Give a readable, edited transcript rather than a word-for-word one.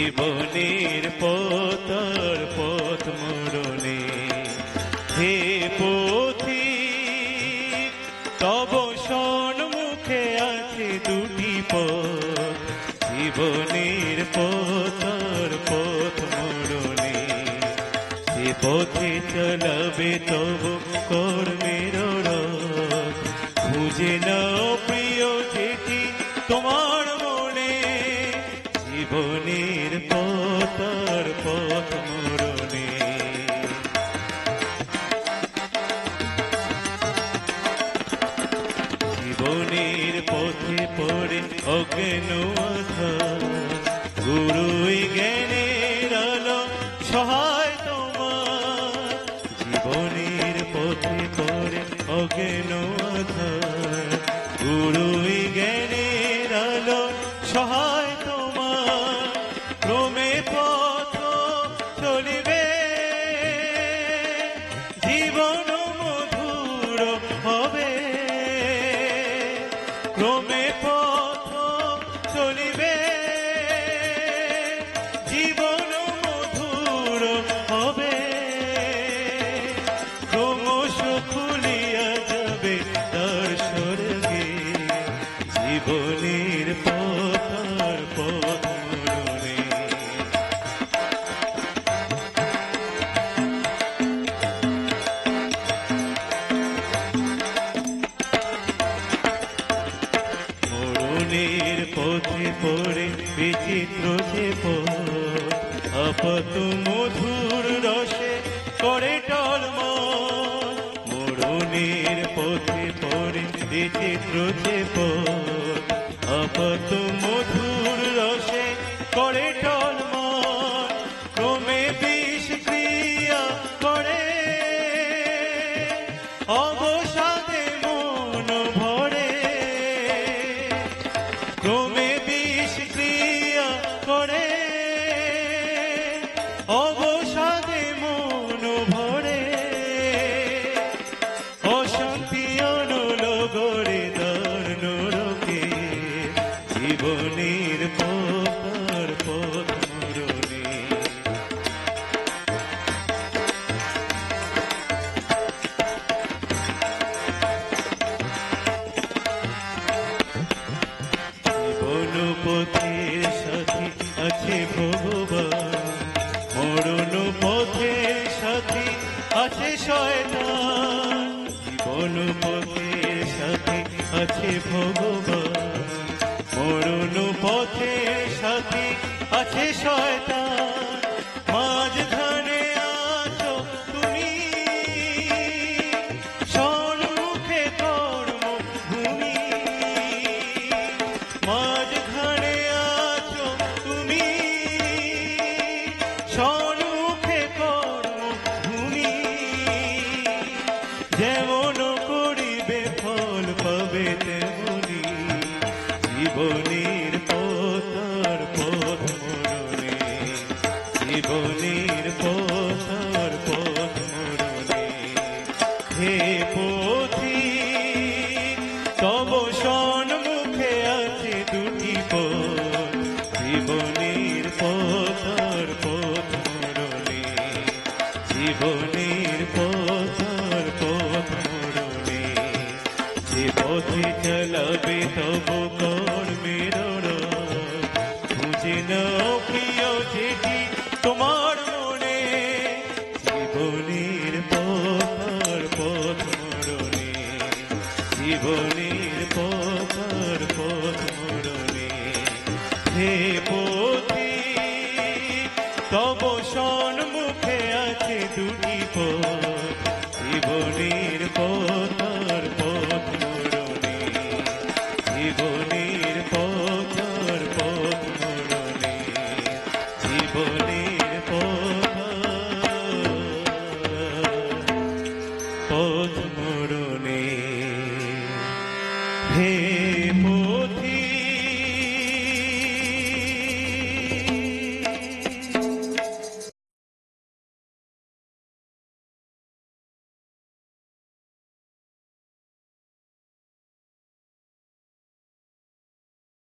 জীবনের পথর পথ মোড়নে হে পথিক তব সম্মুখে আছে দুটি পথ জীবনের পথর পথ মোড়নে সে পথে চলবে তব কর্মের রথ খুঁজে নাও প্রিয় যেটি তোমার মনে জীবনের পথর পথ মোড়নে জীবনের পথে পড়ে অজ্ঞান গুরুই জ্ঞানের আলো সহায় তোমার জীবনের পথে পড়ে অজ্ঞান গুরুই জ্ঞানের আলো সহায় তোমার ক্রমে পথ চলিবে জীবন মধুর হবে ক্রমে পথ চলিবে জীবন মধুর হবে ক্রমশ খুলিয়া যাবে তার স্বর্গে জীবনের পথর পথ মোড়নে মোড়নের পথে পড়ে বিচিত্র যে পথ আপত মধুর রসে করে টলমল মোড়নের পথে পড়ে বিচিত্র যে পথ আপত মধুর রসে করে টলমল ক্রমে বিষ ক্রিয়া করে অবসাদে মন ভরে ক্রমে বিষ ক্রিয়া করে অবসাদে মন ভরে অশান্তি অনুলগরে দার নরকে জীবনের পথর পথ মোড়নে জীবন পথের সাথী আছে ভগবান মরণ পথের সাথী আছে শয়তান জীবন পথের সাথী আছে ভগবান মরণ পথের সাথী আছে শয়তান মাঝখানে আছো তুমি সম্মুখে কর্ম ভূমি মাঝখানে আছো তুমি সম্মুখে কর্ম ভূমি যেমন করিবে ফল পাবে তেমনি জীবনের পথর পথ মোড়নে জীবনের পথর পথ মোড়নে হে পথিক তব সম্মুখে আছে দুটি পথ জীবনের পথর পথ মোড়নে জীবনের পথর পথ মোড়নে যে পথে চলবে তব কর্মের রথ খুঁজে নাও প্রিয় যেটি তোমার মনে জীবনের পথর পথ মোড়নে জীবনের পথর পথ মোড়নে হে